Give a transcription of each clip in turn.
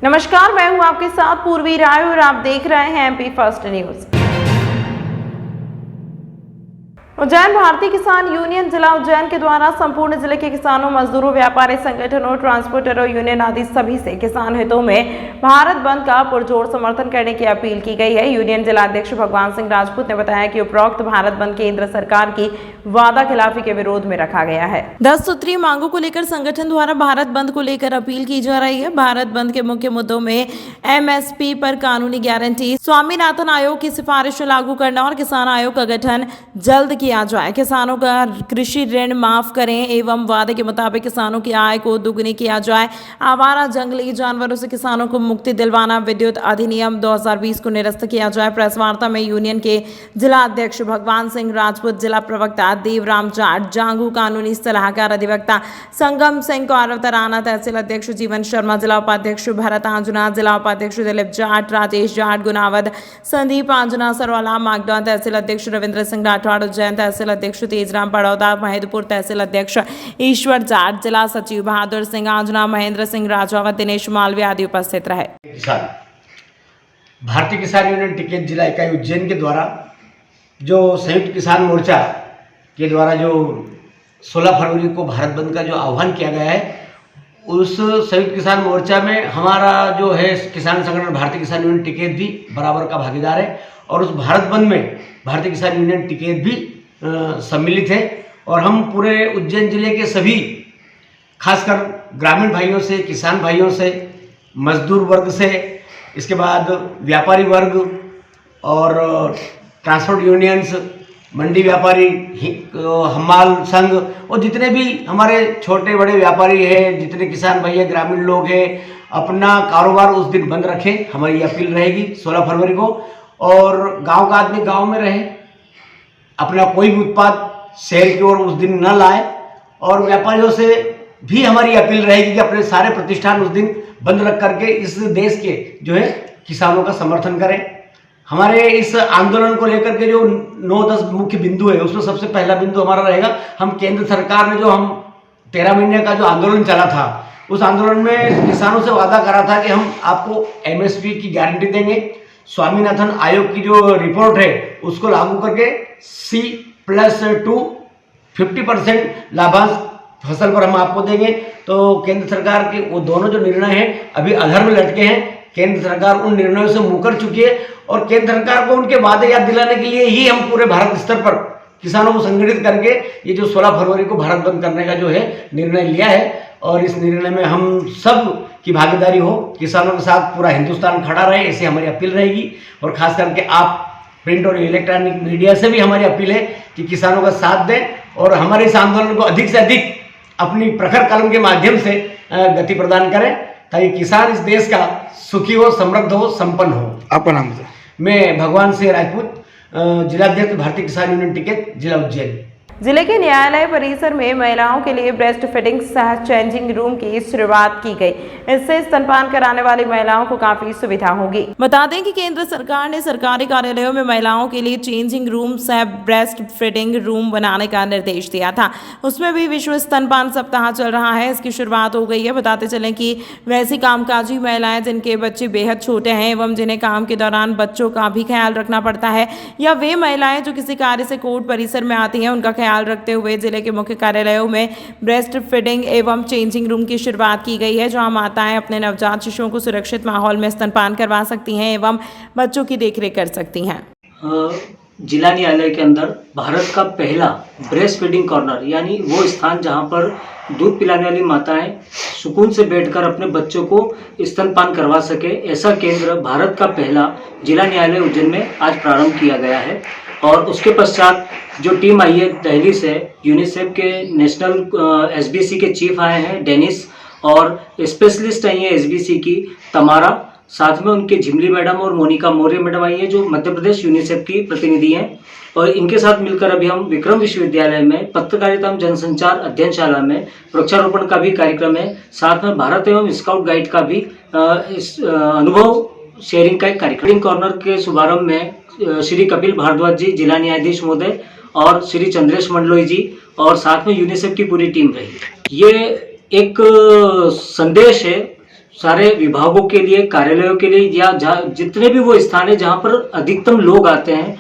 नमस्कार, मैं हूं आपके साथ पूर्वी राय और आप देख रहे हैं एमपी फर्स्ट न्यूज। उज्जैन भारतीय किसान यूनियन जिला उज्जैन के द्वारा संपूर्ण जिले के किसानों, मजदूरों, व्यापारी संगठनों, ट्रांसपोर्टरों, यूनियन आदि सभी से किसान हितों में भारत बंद का पुरजोर समर्थन करने की अपील की गई है। यूनियन जिला अध्यक्ष भगवान सिंह राजपूत ने बताया कि उपरोक्त भारत बंद केंद्र सरकार की वादा खिलाफी के विरोध में रखा गया है। 10 सूत्रीय मांगों को लेकर संगठन द्वारा भारत बंद को लेकर अपील की जा रही है। भारत बंद के मुख्य मुद्दों में एमएसपी पर कानूनी गारंटी, स्वामीनाथन आयोग की सिफारिश लागू करना और किसान आयोग का गठन जल्द किया जाए। किसानों का कृषि ऋण माफ करें एवं वादे के मुताबिक किसानों की आय को दुगनी किया जाए। आवारा जंगली जानवरों से किसानों को मुक्ति दिलवाना, विद्युत अधिनियम 2020 को निरस्त किया जाए। प्रेस वार्ता में यूनियन के जिला अध्यक्ष भगवान सिंह राजपूत, जिला प्रवक्ता देवराम जाट, जांगू कानूनी सलाहकार अधिवक्ता संगम सिंह कौरव तराना, तहसील अध्यक्ष जीवन शर्मा, जिला उपाध्यक्ष भरत आंजना, जिला उपाध्यक्ष दिलीप जाट, राजेश जाट, गुनावद, संदीप आंजना, सरवाला, मागडौन, तहसील अध्यक्ष रविंद्र सिंह राठौड़, उज्जैन तहसील अध्यक्ष तेजराम पड़ौदा, महिदपुर तहसील अध्यक्ष ईश्वर जाट, जिला सचिव बहादुर सिंह आंजना, महेंद्र सिंह राजौवा, दिनेश मालवीय आदि उपस्थित रहे। किसान भारतीय किसान यूनियन टिकैत जिला इकाई उज्जैन के द्वारा जो संयुक्त किसान मोर्चा के द्वारा जो 16 फरवरी को भारत बंद का जो आह्वान किया गया है, उस संयुक्त किसान मोर्चा में हमारा जो है किसान संगठन भारतीय किसान यूनियन टिकैत भी बराबर का भागीदार है और उस भारत बंद में भारतीय किसान यूनियन टिकैत भी सम्मिलित है। और हम पूरे उज्जैन जिले के सभी खासकर ग्रामीण भाइयों से, किसान भाइयों से, मजदूर वर्ग से, इसके बाद व्यापारी वर्ग और ट्रांसपोर्ट यूनियंस, मंडी व्यापारी, हमाल संघ और जितने भी हमारे छोटे बड़े व्यापारी हैं, जितने किसान भैया ग्रामीण लोग हैं, अपना कारोबार उस दिन बंद रखें। हमारी अपील रहेगी 16 फरवरी को। और गांव का आदमी गांव में रहे, अपना कोई भी उत्पाद शहर की ओर उस दिन न लाए। और व्यापारियों से भी हमारी अपील रहेगी कि अपने सारे प्रतिष्ठान उस दिन बंद रख करके इस देश के जो है किसानों का समर्थन करें। हमारे इस आंदोलन को लेकर के जो 9-10 मुख्य बिंदु है, उसमें सबसे पहला बिंदु हमारा रहेगा, हम केंद्र सरकार ने जो हम 13 महीने का जो आंदोलन चला था, उस आंदोलन में किसानों से वादा करा था कि हम आपको एमएसपी की गारंटी देंगे, स्वामीनाथन आयोग की जो रिपोर्ट है उसको लागू करके C+2 50% लाभांश फसल पर हम आपको देंगे। तो केंद्र सरकार के वो दोनों जो निर्णय हैं अभी अधर में लटके हैं। केंद्र सरकार उन निर्णयों से मुकर चुकी है और केंद्र सरकार को उनके वादे याद दिलाने के लिए ही हम पूरे भारत स्तर पर किसानों को संगठित करके ये जो 16 फरवरी को भारत बंद करने का जो है निर्णय लिया है। और इस निर्णय में हम सब की भागीदारी हो, किसानों के साथ पूरा हिंदुस्तान खड़ा रहे, ऐसी हमारी अपील रहेगी। और खास करके आप प्रिंट और इलेक्ट्रॉनिक मीडिया से भी हमारी अपील है कि किसानों का साथ दें और हमारे इस आंदोलन को अधिक से अधिक अपनी प्रखर कलम के माध्यम से गति प्रदान करें, ताकि किसान इस देश का सुखी हो, समृद्ध हो, संपन्न हो। आपका नाम बताएं। मैं भगवान सिंह राजपूत, जिलाध्यक्ष भारतीय किसान यूनियन टिकैत जिला उज्जैन। जिले के न्यायालय परिसर में महिलाओं के लिए ब्रेस्ट फीडिंग सह चेंजिंग रूम की शुरुआत की गई। इससे स्तनपान कराने वाली महिलाओं को काफी सुविधा होगी। बता दें कि केंद्र सरकार ने सरकारी कार्यालयों में महिलाओं के लिए चेंजिंग रूम सह ब्रेस्ट फीडिंग रूम बनाने का निर्देश दिया था। उसमें भी विश्व स्तनपान सप्ताह चल रहा है, इसकी शुरुआत हो गई है। बताते चलें कि वैसी कामकाजी महिलाएं जिनके बच्चे बेहद छोटे हैं एवं जिन्हें काम के दौरान बच्चों का भी ख्याल रखना पड़ता है, या वे महिलाएं जो किसी कार्य से कोर्ट परिसर में आती हैं, उनका ख्याल रखते हुए जिले के मुख्य कार्यालयों में ब्रेस्ट फीडिंग एवं चेंजिंग रूम की शुरुआत की गई है, जहां माताएं अपने नवजात शिशुओं को सुरक्षित माहौल में स्तनपान करवा सकती हैं एवं बच्चों की देखरेख कर सकती हैं। जिला न्यायालय के अंदर भारत का पहला ब्रेस्ट फीडिंग कॉर्नर, यानी वो स्थान जहां पर दूध पिलाने वाली माताएं सुकून से बैठकर अपने बच्चों को स्तनपान करवा सके, ऐसा केंद्र भारत का पहला जिला न्यायालय उज्जैन में आज प्रारंभ किया गया है। और उसके पश्चात जो टीम आई है दिल्ली से, यूनिसेफ के नेशनल एसबीसी के चीफ आए हैं डेनिस, और स्पेशलिस्ट आई है एसबीसी की तमारा, साथ में उनके झिमली मैडम और मोनिका मौर्य मैडम आई है जो मध्य प्रदेश यूनिसेफ की प्रतिनिधि हैं। और इनके साथ मिलकर अभी हम विक्रम विश्वविद्यालय में पत्रकारिता एवं जनसंचार अध्ययनशाला में वृक्षारोपण का भी कार्यक्रम है, साथ में भारत एवं स्काउट गाइड का भी अनुभव शेयरिंग का एक कार्यक्रम। कॉर्नर के शुभारंभ में श्री कपिल भारद्वाज जी, जिला न्यायाधीश महोदय, और श्री चंद्रेश मंडलोई जी और साथ में यूनिसेफ की पूरी टीम रही। ये एक संदेश है सारे विभागों के लिए, कार्यालयों के लिए, या जितने भी वो स्थान है जहाँ पर अधिकतम लोग आते हैं,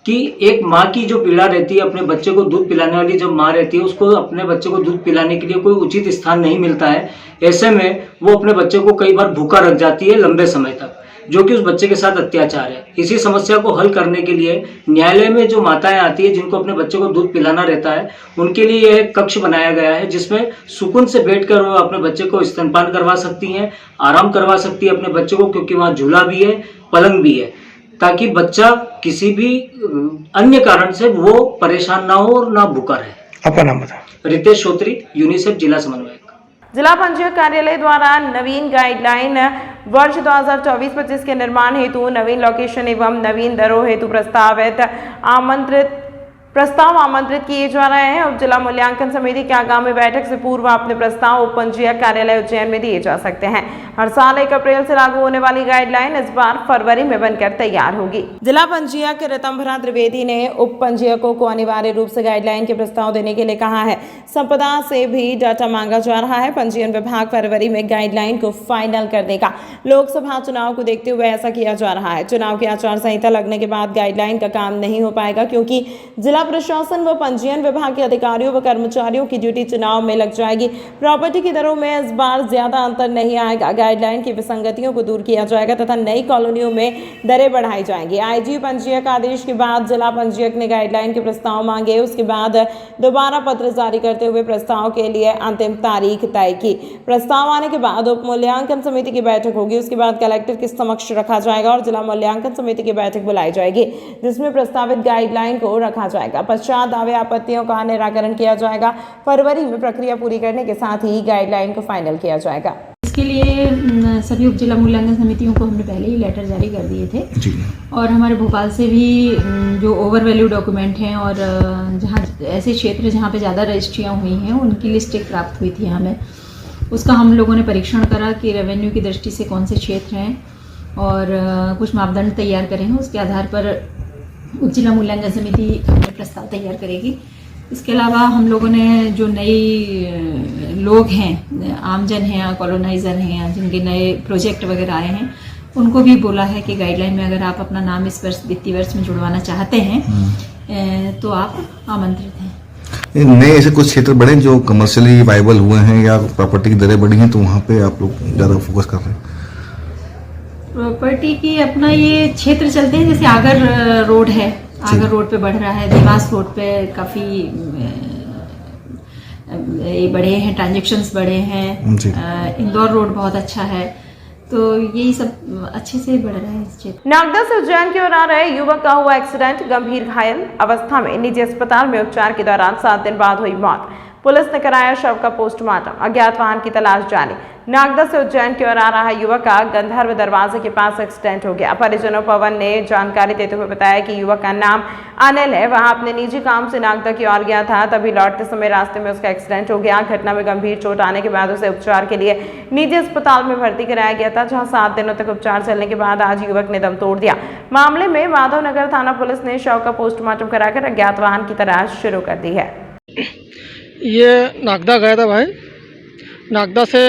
कि एक माँ की जो पीड़ा रहती है, अपने बच्चे को दूध पिलाने वाली जो माँ रहती है, उसको अपने बच्चे को दूध पिलाने के लिए कोई उचित स्थान नहीं मिलता है। ऐसे में वो अपने बच्चे को कई बार भूखा रख जाती है लंबे समय तक, जो कि उस बच्चे के साथ अत्याचार है। इसी समस्या को हल करने के लिए न्यायालय में जो माताएं आती है, जिनको अपने बच्चे को दूध पिलाना रहता है, उनके लिए यह एक कक्ष बनाया गया है, जिसमें सुकून से बैठकर वो अपने बच्चे को स्तनपान करवा सकती हैं, आराम करवा सकती है अपने बच्चे को, क्योंकि वहाँ झूला भी है, पलंग भी है, ताकि बच्चा किसी भी अन्य कारण से वो परेशान ना हो और ना भूखा रहे। आपका नाम बता। रितेश श्रोत्री, यूनिसेफ जिला समन्वयक। जिला पंजीयक कार्यालय द्वारा नवीन गाइडलाइन वर्ष 2024-25 के निर्माण हेतु नवीन लोकेशन एवं नवीन दरों हेतु प्रस्ताव आमंत्रित किए जा रहे हैं। उप जिला मूल्यांकन समिति की आगामी बैठक से पूर्व अपने प्रस्ताव उप पंजीयक कार्यालय उज्जैन में दिए जा सकते हैं। हर साल 1 अप्रैल से लागू होने वाली गाइडलाइन इस बार फरवरी में बनकर तैयार होगी। जिला पंजीयक ऋतंभरा त्रिवेदी ने उप पंजीयकों को अनिवार्य रूप से गाइडलाइन के प्रस्ताव देने के लिए कहा है। संपदा से भी डाटा मांगा जा रहा है। पंजीयन विभाग फरवरी में गाइडलाइन को फाइनल कर देगा। लोकसभा चुनाव को देखते हुए ऐसा किया जा रहा है। चुनाव की आचार संहिता लगने के बाद गाइडलाइन का काम नहीं हो पाएगा, क्योंकि जिला प्रशासन व पंजीयन विभाग के अधिकारियों व कर्मचारियों की ड्यूटी चुनाव में लग जाएगी। प्रॉपर्टी की दरों में इस बार ज्यादा अंतर नहीं आएगा। गाइडलाइन की विसंगतियों को दूर किया जाएगा तथा नई कॉलोनियों में दरें बढ़ाई जाएंगी। आईजी पंजीयक आदेश के बाद जिला पंजीयक ने गाइडलाइन के प्रस्ताव मांगे। उसके बाद दोबारा पत्र जारी करते हुए प्रस्ताव के लिए अंतिम तारीख तय की। प्रस्ताव आने के बाद उप मूल्यांकन समिति की बैठक होगी। उसके बाद कलेक्टर के समक्ष रखा जाएगा और जिला मूल्यांकन समिति की बैठक बुलाई जाएगी, जिसमें प्रस्तावित गाइडलाइन को रखा जाएगा। पश्चात दावे आपत्तियों का निराकरण किया जाएगा। फरवरी में प्रक्रिया पूरी करने के साथ ही गाइडलाइन को फाइनल किया जाएगा। इसके लिए सभी उप जिला मूल्यांकन समितियों को हमने पहले ही लेटर जारी कर दिए थे जी। और हमारे भोपाल से भी जो ओवर वैल्यू डॉक्यूमेंट हैं और जहाँ ऐसे क्षेत्र जहाँ पे ज़्यादा रजिस्ट्रियाँ हुई हैं, उनकी लिस्ट एक प्राप्त हुई थी हमें। उसका हम लोगों ने परीक्षण करा कि रेवेन्यू की दृष्टि से कौन से क्षेत्र हैं और कुछ मापदंड तैयार करे हैं। उसके आधार पर उप जिला मूल्यांकन समिति अपने प्रस्ताव तैयार करेगी। इसके अलावा हम लोगों ने जो नए लोग हैं, आमजन हैं, कॉलोनाइज़र हैं, जिनके नए प्रोजेक्ट वगैरह आए हैं, उनको भी बोला है कि गाइडलाइन में अगर आप अपना नाम इस वर्ष वित्तीय वर्ष में जुड़वाना चाहते हैं तो आप आमंत्रित हैं। नए ऐसे कुछ क्षेत्र बड़े जो कमर्शियली वाइबल हुए हैं या प्रॉपर्टी की दरें बढ़ी हैं, तो वहाँ पे आप लोग ज़्यादा फोकस कर रहे हैं? प्रॉपर्टी की अपना ये क्षेत्र चलते हैं, जैसे आगर रोड है, आगर रोड पे बढ़ रहा है, देवास रोड पे काफ़ी ये बढ़े हैं, ट्रांजेक्शन्स बढ़े हैं, इंदौर रोड बहुत अच्छा है, तो यही सब अच्छे से बढ़ रहा है इस क्षेत्र। नागदा से उज्जैन की ओर आ रहे युवक का हुआ एक्सीडेंट, गंभीर घायल अवस्था में निजी अस्पताल में उपचार के दौरान 7 दिन बाद हुई मौत। पुलिस ने कराया शव का पोस्टमार्टम। अज्ञात वाहन की तलाश जारी। नागदा से उज्जैन की ओर आ रहा युवक का गंधर्व दरवाजे के पास एक्सीडेंट हो गया। परिजनों पवन ने जानकारी देते हुए बताया कि युवक का नाम अनिल है। वहां अपने निजी काम से नागदा की ओर गया था, तभी लौटते समय रास्ते में उसका एक्सीडेंट हो गया। घटना में गंभीर चोट आने के बाद उसे उपचार के लिए निजी अस्पताल में भर्ती कराया गया था, जहां 7 दिनों तक उपचार चलने के बाद आज युवक ने दम तोड़ दिया। मामले में माधव नगर थाना पुलिस ने शव का पोस्टमार्टम कराकर अज्ञात वाहन की तलाश शुरू कर दी है। ये नागदा गया था भाई। नागदा से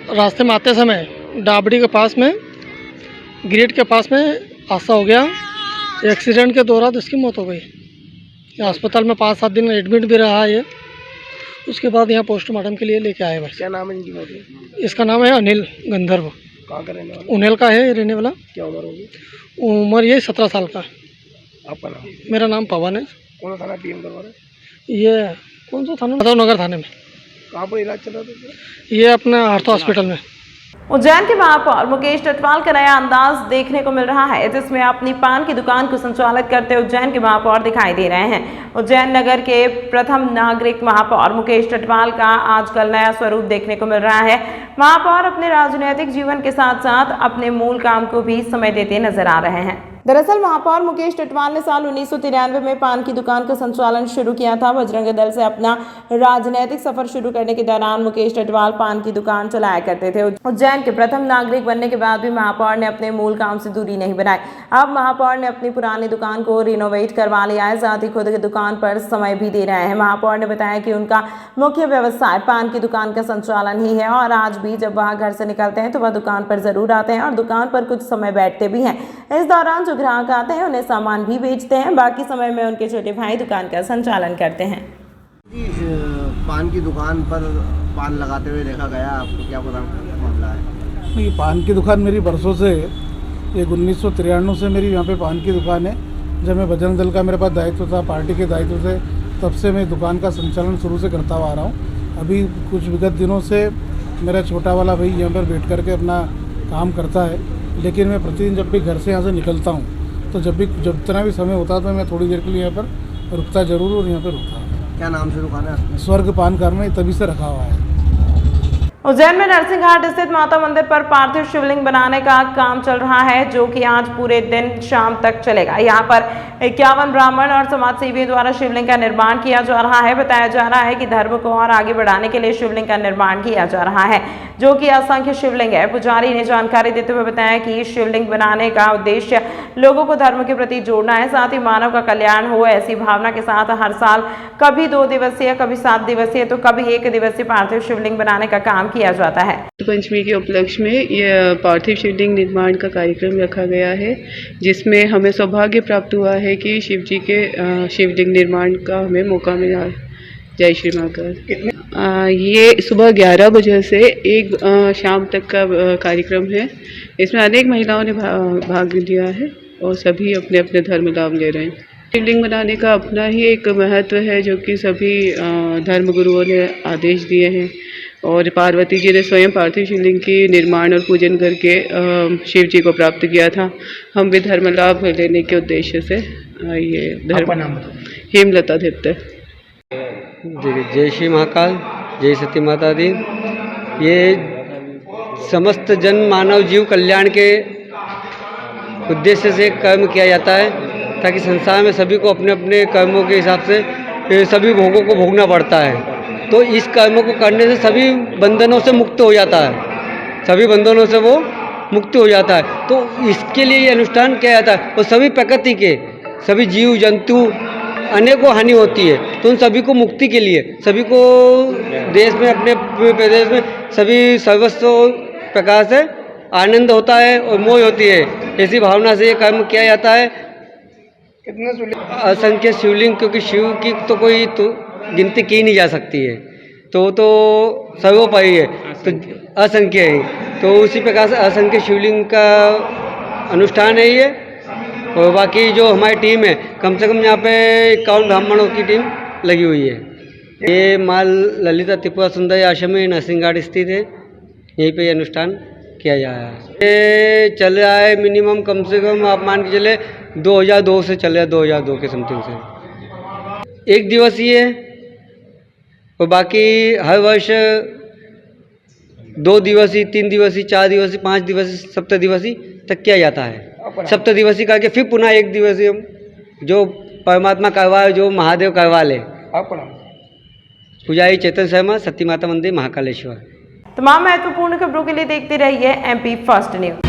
रास्ते में आते समय डाबड़ी के पास में, ग्रेट के पास में हादसा हो गया। एक्सीडेंट के दौरान इसकी मौत हो गई। अस्पताल में 5-7 दिन एडमिट भी रहा है ये। उसके बाद यहाँ पोस्टमार्टम के लिए लेके आए भाई। क्या नाम है इनकी मौत? इसका नाम है अनिल गंधर्व। कहाँ का रहने वाला? उन्हेल का है रहने वाला। क्या उम्र होगी? उम्र ये 17 साल का। आपका नाम? मेरा नाम पवन है। कौन सा थाना पीएम करवा रहे हैं? ये कौन सा थाना? माधव नगर थाने में। कहाँ पर इलाज चल रहा था? ये अपना हार्थो हॉस्पिटल में। उज्जैन के महापौर मुकेश टटवाल का नया अंदाज देखने को मिल रहा है, जिसमें अपनी पान की दुकान को संचालित करते उज्जैन के महापौर दिखाई दे रहे हैं। उज्जैन नगर के प्रथम नागरिक महापौर मुकेश टटवाल का आजकल नया स्वरूप देखने को मिल रहा है। महापौर अपने राजनीतिक जीवन के साथ साथ अपने मूल काम को भी समय देते नजर आ रहे हैं। दरअसल महापौर मुकेश टिटवाल ने साल 1993 में पान की दुकान का संचालन शुरू किया था। बजरंग दल से अपना राजनीतिक सफर शुरू करने के दौरान मुकेश टिटवाल पान की दुकान चलाया करते थे। उज्जैन के प्रथम नागरिक बनने के बाद भी महापौर ने अपने मूल काम से दूरी नहीं बनाई। अब महापौर ने अपनी पुरानी दुकान को रिनोवेट करवा लिया है, साथ ही खुद की दुकान पर समय भी दे रहे हैं। महापौर ने बताया कि उनका मुख्य व्यवसाय पान की दुकान का संचालन ही है और आज भी जब वह घर से निकलते हैं तो वह दुकान पर जरूर आते हैं और दुकान पर कुछ समय बैठते भी हैं। इस दौरान ग्राहक आते हैं उन्हें सामान भी बेचते हैं, बाकी समय में उनके छोटे भाई दुकान का संचालन करते हैं। पान की दुकान पर पान लगाते हुए देखा गया, आपको क्या पता मामला है? ये पान की दुकान मेरी बरसों से, एक 1993 से मेरी यहाँ पे पान की दुकान है। जब मैं बजरंग दल का मेरे पास दायित्व था, पार्टी के दायित्व से, तब से मैं दुकान का संचालन शुरू से करता हुआ आ रहा हूँ। अभी कुछ विगत दिनों से मेरा छोटा वाला भाई यहाँ पर बैठ करके अपना काम करता है, लेकिन मैं प्रतिदिन जब भी घर से यहाँ से निकलता हूँ तो जब इतना भी समय होता है तो मैं थोड़ी देर के लिए यहाँ पर रुकता जरूर और यहाँ पर रुकता हूँ। क्या नाम से दुकान है? स्वर्ग पान करना तभी से रखा हुआ है। उज्जैन में नरसिंहघाट स्थित माता मंदिर पर पार्थिव शिवलिंग बनाने का काम चल रहा है, जो कि आज पूरे दिन शाम तक चलेगा। यहाँ पर 51 ब्राह्मण और समाज सेवियों द्वारा शिवलिंग का निर्माण किया जा रहा है। बताया जा रहा है कि धर्म को और आगे बढ़ाने के लिए शिवलिंग का निर्माण किया जा रहा है, जो कि असंख्य शिवलिंग है। पुजारी ने जानकारी देते हुए बताया कि शिवलिंग बनाने का उद्देश्य लोगों को धर्म के प्रति जोड़ना है, साथ ही मानव का कल्याण हो, ऐसी भावना के साथ हर साल कभी 2 दिवसीय, कभी 7 दिवसीय तो कभी 1 दिवसीय पार्थिव शिवलिंग बनाने का काम किया जाता है। पंचमी के उपलक्ष्य में यह पार्थिव शिवलिंग निर्माण का कार्यक्रम रखा गया है, जिसमें हमें सौभाग्य प्राप्त हुआ है कि शिव जी के शिवलिंग निर्माण का हमें मौका मिला है। जय श्री महाकाल। ये सुबह 11 बजे से 1 शाम तक का कार्यक्रम है। इसमें अनेक महिलाओं ने भाग लिया है और सभी अपने अपने धर्म लाभ ले रहे हैं। शिवलिंग बनाने का अपना ही एक महत्व है, जो कि सभी धर्म गुरुओं ने आदेश दिए हैं और पार्वती जी ने स्वयं पार्थिव शिवलिंग की निर्माण और पूजन करके शिव जी को प्राप्त किया था। हम भी धर्म लाभ लेने के उद्देश्य से ये धर्म हेमलता दीप्त। जय श्री महाकाल, जय सती माता दी। ये समस्त जन मानव जीव कल्याण के उद्देश्य से कर्म किया जाता है, ताकि संसार में सभी को अपने अपने कर्मों के हिसाब से सभी भोगों को भोगना पड़ता है। तो इस कर्मों को करने से सभी बंधनों से मुक्त हो जाता है, सभी बंधनों से वो मुक्त हो जाता है। तो इसके लिए ये अनुष्ठान किया जाता है। और सभी प्रकृति के सभी जीव जंतु अनेकों हानि होती है, तो उन सभी को मुक्ति के लिए सभी को देश में, अपने प्रदेश में सभी सर्वस्व प्रकार से आनंद होता है और मोह होती है। ऐसी भावना से ये कर्म किया जाता है। असंख्य शिवलिंग, क्योंकि शिव की तो कोई गिनती की नहीं जा सकती है, तो सर्वोपरि है, तो असंख्य है। तो उसी प्रकार से असंख्य शिवलिंग का अनुष्ठान है ये। और बाकी जो हमारी टीम है, कम से कम यहाँ पे 51 ब्राह्मणों की टीम लगी हुई है। ये माँ ललिता त्रिपुरा सुंदरी आश्रम में नरसिंहघाट स्थित है, यहीं पे ये अनुष्ठान किया जा रहा है। ये चल रहा है मिनिमम, कम से कम आप मान के चले 2002 से चल रहा है, 2002 के समथिंग से। 1 दिवसीय है और बाकी हर वर्ष 2 दिवसीय, 3 दिवसीय, 4 दिवसीय, 5 दिवसीय, 7 दिवसीय तक किया जाता है। 7 दिवसीय करके फिर पुनः 1 दिवसीय जो परमात्मा करवाए, जो महादेव करवा ले। पुजारी चेतन शर्मा, सती माता मंदिर, महाकालेश्वर। तमाम महत्वपूर्ण खबरों के लिए देखते रहिए MP फर्स्ट न्यूज।